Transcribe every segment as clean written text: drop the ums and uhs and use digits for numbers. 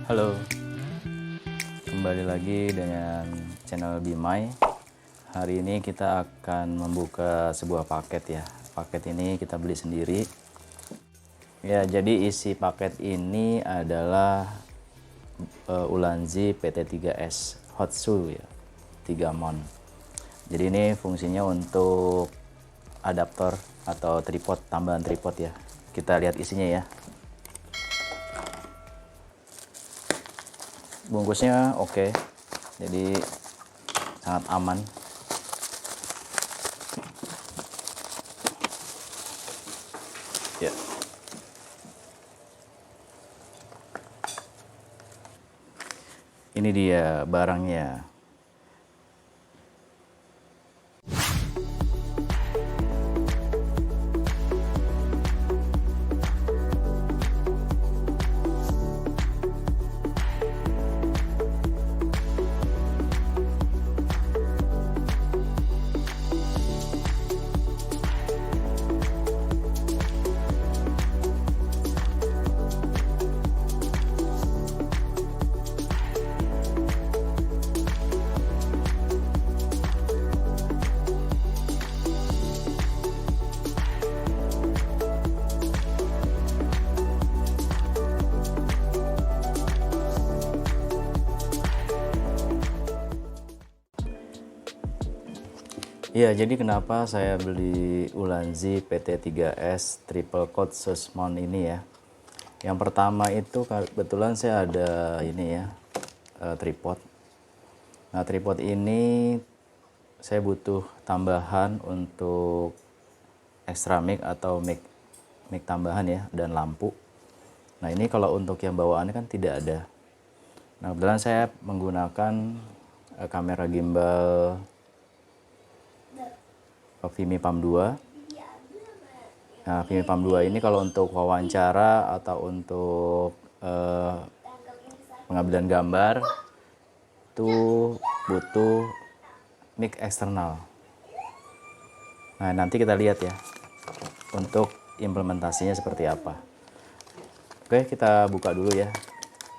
Halo, kembali lagi dengan channel Bimai. Hari ini kita akan membuka sebuah paket ya. Paket ini kita beli sendiri. Ya, jadi isi paket ini adalah Ulanzi PT3S Hot Shoe ya, 3 mount. Jadi ini fungsinya untuk adaptor atau tripod, tambahan tripod ya. Kita lihat isinya ya. Bungkusnya oke, jadi sangat aman. Ya, ini dia barangnya. Iya, jadi kenapa saya beli Ulanzi PT3S Triple Coat Shoe Mount ini ya. Yang pertama itu kebetulan saya ada ini ya, tripod. Nah, tripod ini saya butuh tambahan untuk extra mic atau mic tambahan ya, dan lampu. Nah, ini kalau untuk yang bawaannya kan tidak ada. Nah, kebetulan saya menggunakan kamera gimbal Vimy Palm 2. Nah, Vimy Palm 2 ini kalau untuk wawancara atau untuk pengambilan gambar itu butuh mic eksternal. Nah, nanti kita lihat ya untuk implementasinya seperti apa. Oke, kita buka dulu ya.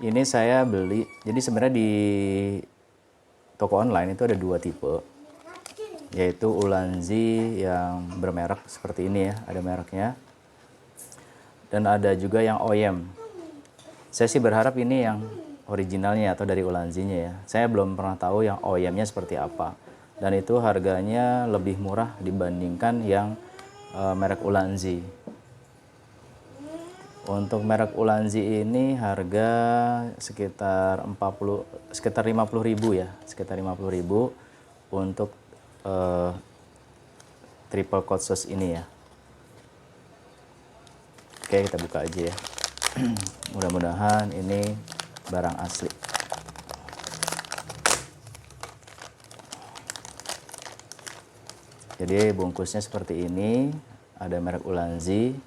Ini saya beli, jadi sebenarnya di toko online itu ada 2 tipe, yaitu Ulanzi yang bermerek seperti ini ya, ada mereknya, dan ada juga yang OEM. Saya sih berharap ini yang originalnya atau dari Ulanzinya ya. Saya belum pernah tahu yang OEM-nya seperti apa, dan itu harganya lebih murah dibandingkan yang merek Ulanzi. Untuk merek Ulanzi ini harga sekitar 50.000 ya, sekitar 50.000 untuk triple coat shoes ini ya. Oke, kita buka aja ya. Mudah-mudahan ini barang asli. Jadi bungkusnya seperti ini, ada merek Ulanzi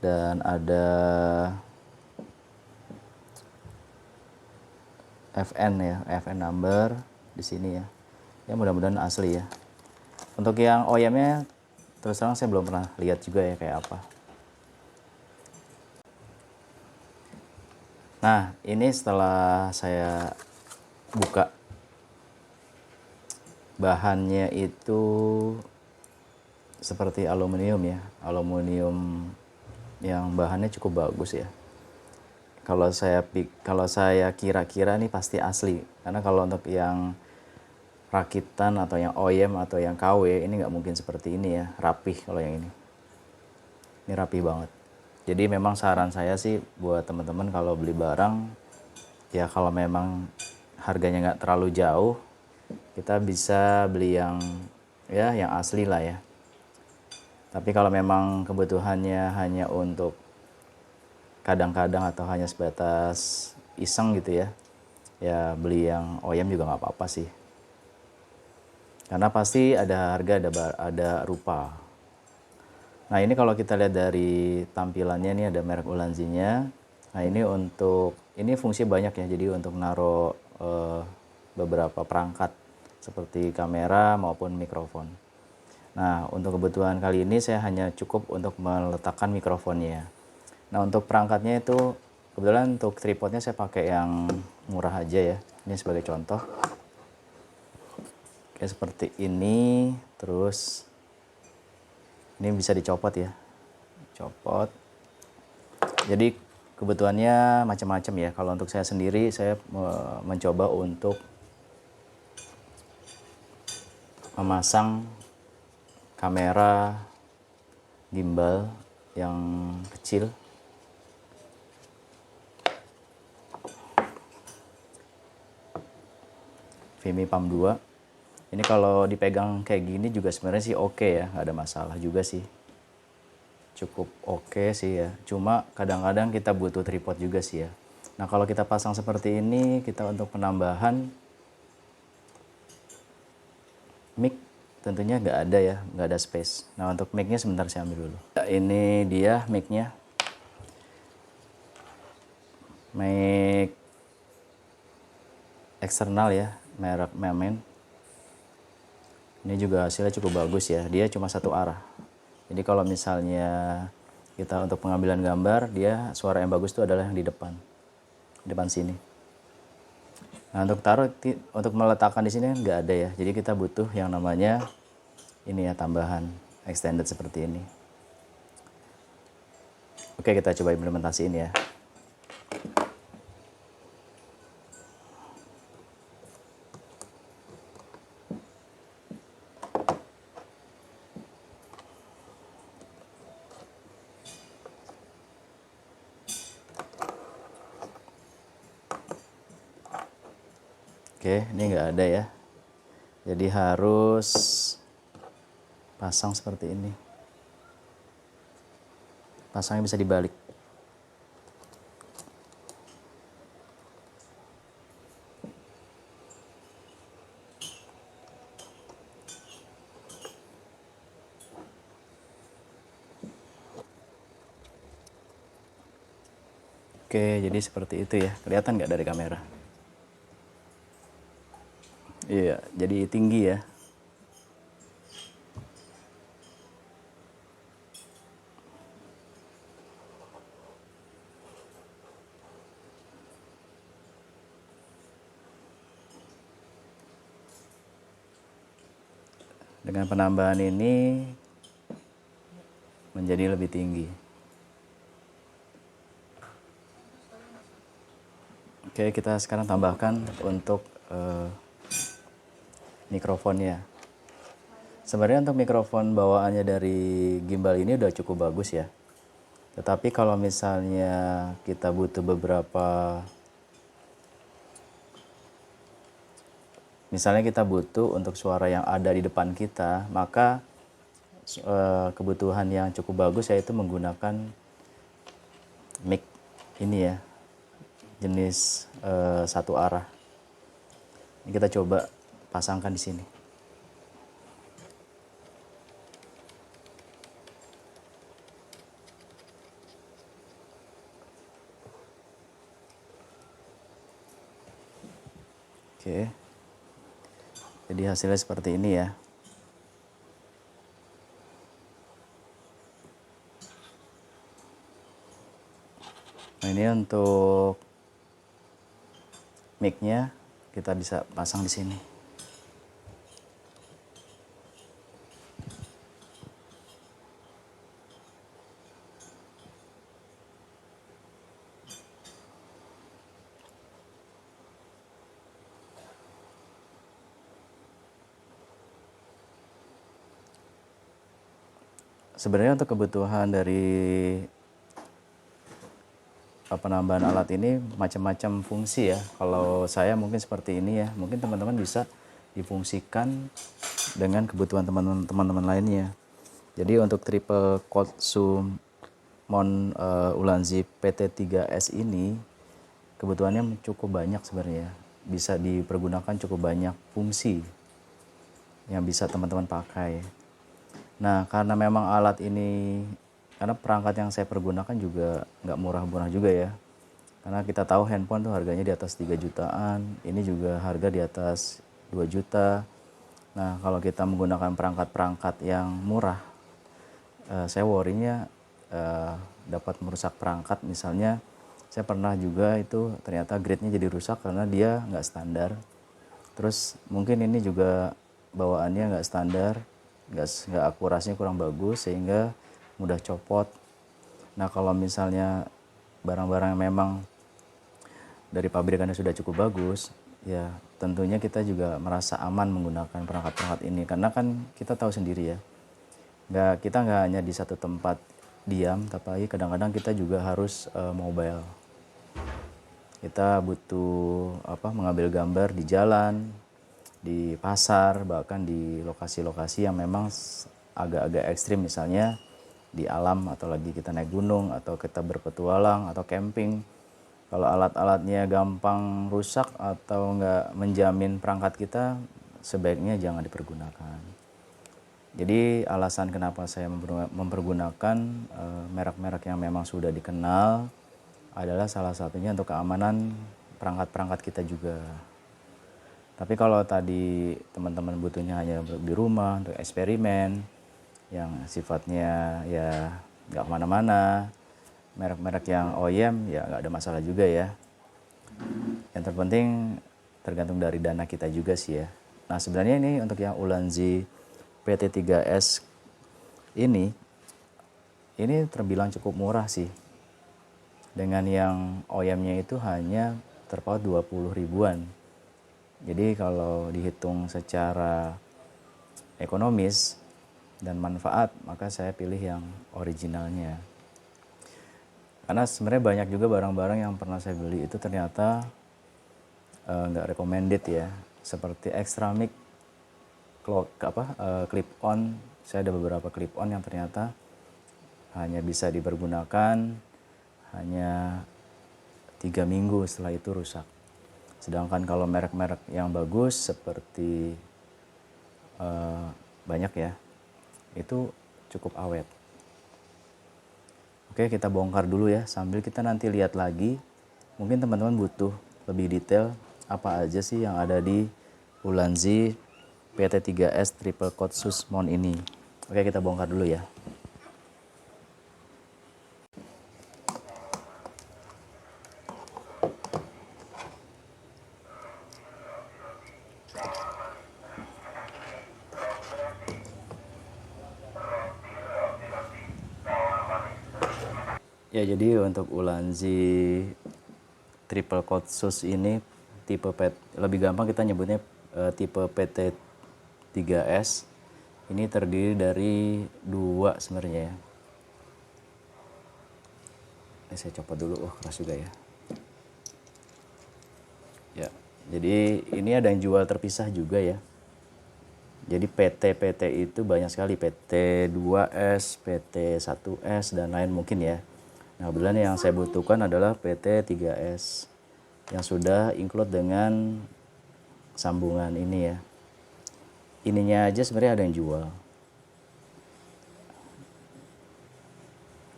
dan ada FN ya, FN number di sini ya. Ya, mudah-mudahan asli ya. Untuk yang OEM-nya terus terang saya belum pernah lihat juga ya kayak apa. Nah, ini setelah saya buka, bahannya itu seperti aluminium ya, aluminium yang bahannya cukup bagus ya. Kalau saya kira-kira nih pasti asli, karena kalau untuk yang rakitan atau yang OEM atau yang KW ini nggak mungkin seperti ini ya, rapih kalau yang ini rapih banget. Jadi memang saran saya sih buat teman-teman kalau beli barang ya, kalau memang harganya nggak terlalu jauh, kita bisa beli yang ya yang asli lah ya. Tapi kalau memang kebutuhannya hanya untuk kadang-kadang atau hanya sebatas iseng gitu ya, ya beli yang OEM juga nggak apa-apa sih. Karena pasti ada harga, ada rupa. Nah, ini kalau kita lihat dari tampilannya, ini ada merek Ulanzinya. Nah, ini fungsi banyak ya, jadi untuk naruh beberapa perangkat seperti kamera maupun mikrofon. Nah, untuk kebutuhan kali ini saya hanya cukup untuk meletakkan mikrofonnya. Nah, untuk perangkatnya itu Kebetulan untuk tripodnya saya pakai yang murah aja ya. Ini sebagai contoh. Kayak seperti ini. Terus ini bisa dicopot ya. Copot. Jadi kebutuhannya macam-macam ya. Kalau untuk saya sendiri, saya mencoba untuk memasang kamera gimbal yang kecil. Vimy Pump 2. Ini kalau dipegang kayak gini juga sebenarnya sih oke ya, nggak ada masalah juga sih. Cukup oke sih ya. Cuma kadang-kadang kita butuh tripod juga sih ya. Nah kalau kita pasang seperti ini, kita untuk penambahan mic tentunya nggak ada ya, nggak ada space. Nah untuk mic-nya sebentar saya ambil dulu. Ini dia mic-nya. Mic eksternal ya, merek Memen. Ini juga hasilnya cukup bagus ya, dia cuma satu arah. Jadi kalau misalnya kita untuk pengambilan gambar, dia suara yang bagus itu adalah yang di depan sini. Nah untuk meletakkan di sini nggak ada ya, jadi kita butuh yang namanya ini ya, tambahan extended seperti ini. Oke, kita coba implementasiin ya. Oke, ini nggak ada ya. Jadi harus pasang seperti ini. Pasangnya bisa dibalik. Oke, jadi seperti itu ya. Kelihatan nggak dari kamera? Iya, jadi tinggi ya. Dengan penambahan ini menjadi lebih tinggi. Oke, kita sekarang tambahkan untuk mikrofonnya. Sebenarnya untuk mikrofon bawaannya dari gimbal ini udah cukup bagus ya. Tetapi kalau misalnya kita butuh beberapa, misalnya kita butuh untuk suara yang ada di depan kita, maka kebutuhan yang cukup bagus yaitu menggunakan mic ini ya, jenis satu arah. Ini kita coba pasangkan di sini. Oke. Jadi hasilnya seperti ini ya. Nah, ini untuk mic-nya kita bisa pasang di sini. Sebenarnya untuk kebutuhan dari penambahan alat ini macam-macam fungsi ya. Kalau saya mungkin seperti ini ya, mungkin teman-teman bisa difungsikan dengan kebutuhan teman-teman lainnya. Jadi untuk triple quad zoom mount Ulanzi PT3S ini kebutuhannya cukup banyak sebenarnya. Bisa dipergunakan cukup banyak fungsi yang bisa teman-teman pakai. Nah, karena memang alat ini, karena perangkat yang saya pergunakan juga nggak murah-murah juga ya. Karena kita tahu handphone tuh harganya di atas 3 jutaan, ini juga harga di atas 2 juta. Nah, kalau kita menggunakan perangkat-perangkat yang murah, saya worry-nya dapat merusak perangkat. Misalnya Saya pernah juga itu ternyata grade-nya jadi rusak karena dia nggak standar. Terus mungkin ini juga bawaannya nggak standar, nggak akurasinya kurang bagus sehingga mudah copot. Nah kalau misalnya barang-barang yang memang dari pabrikannya sudah cukup bagus, ya tentunya kita juga merasa aman menggunakan perangkat-perangkat ini karena kan kita tahu sendiri ya, kita nggak hanya di satu tempat diam, tapi kadang-kadang kita juga harus mobile. Kita butuh mengambil gambar di jalan, di pasar, bahkan di lokasi-lokasi yang memang agak-agak ekstrim, misalnya di alam atau lagi kita naik gunung atau kita berpetualang atau camping. Kalau alat-alatnya gampang rusak atau nggak menjamin perangkat kita, sebaiknya jangan dipergunakan. Jadi alasan kenapa saya mempergunakan merek-merek yang memang sudah dikenal adalah salah satunya untuk keamanan perangkat-perangkat kita juga. Tapi kalau tadi teman-teman butuhnya hanya di rumah untuk eksperimen yang sifatnya ya nggak kemana-mana, merek-merek yang OEM ya nggak ada masalah juga ya. Yang terpenting tergantung dari dana kita juga sih ya. Nah sebenarnya ini untuk yang Ulanzi PT3S ini terbilang cukup murah sih. Dengan yang OEM-nya itu hanya terpaut 20 ribuan. Jadi kalau dihitung secara ekonomis dan manfaat, maka saya pilih yang originalnya. Karena sebenarnya banyak juga barang-barang yang pernah saya beli itu ternyata nggak recommended ya. Seperti Extramic clip on. Saya ada beberapa clip on yang ternyata hanya bisa dipergunakan hanya 3 minggu, setelah itu rusak. Sedangkan kalau merek-merek yang bagus seperti banyak ya, itu cukup awet. Oke, kita bongkar dulu ya, sambil kita nanti lihat lagi. Mungkin teman-teman butuh lebih detail apa aja sih yang ada di Ulanzi PT3S Triple Coat Sus Mount ini. Oke, kita bongkar dulu ya. Ya, jadi untuk Ulanzi Triple Coat Sus ini tipe lebih gampang kita nyebutnya tipe PT3S. Ini terdiri dari 2 sebenarnya ya. Ini saya copot dulu, keras juga ya. Ya, jadi ini ada yang jual terpisah juga ya. Jadi PT itu banyak sekali, PT2S, PT1S dan lain mungkin ya. Nah, kebetulan yang saya butuhkan adalah PT3S yang sudah include dengan sambungan ini ya. Ininya aja sebenarnya ada yang jual.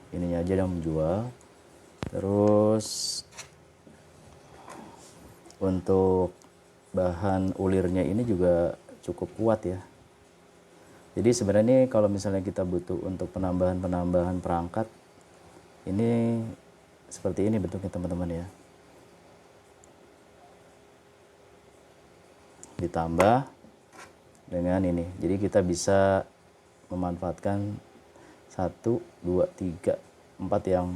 Ininya aja ada yang menjual. Terus untuk bahan ulirnya ini juga cukup kuat ya. Jadi sebenarnya kalau misalnya kita butuh untuk penambahan perangkat, ini seperti ini bentuknya teman-teman ya. Ditambah dengan ini. Jadi kita bisa memanfaatkan 1, 2, 3, 4 yang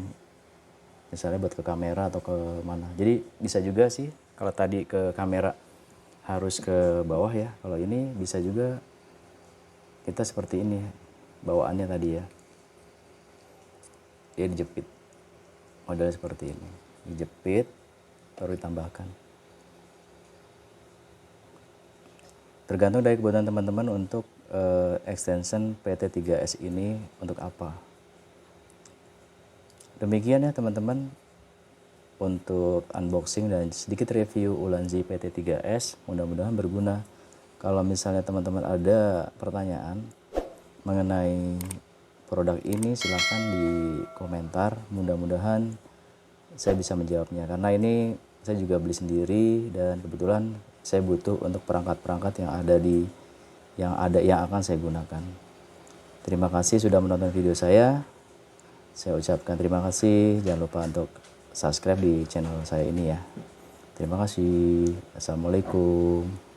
misalnya buat ke kamera atau ke mana. Jadi bisa juga sih kalau tadi ke kamera harus ke bawah ya. Kalau ini bisa juga kita seperti ini bawaannya tadi ya. Dia dijepit, modelnya seperti ini, dijepit baru ditambahkan. Tergantung dari kebutuhan teman-teman untuk extension PT3S ini untuk apa. Demikian ya teman-teman untuk unboxing dan sedikit review Ulanzi PT3S, mudah-mudahan berguna. Kalau misalnya teman-teman ada pertanyaan mengenai produk ini, silahkan di komentar. Mudah-mudahan saya bisa menjawabnya karena ini saya juga beli sendiri dan kebetulan saya butuh untuk perangkat-perangkat yang akan saya gunakan. Terima kasih sudah menonton video saya. Saya ucapkan terima kasih. Jangan lupa untuk subscribe di channel saya ini ya. Terima kasih. Assalamualaikum.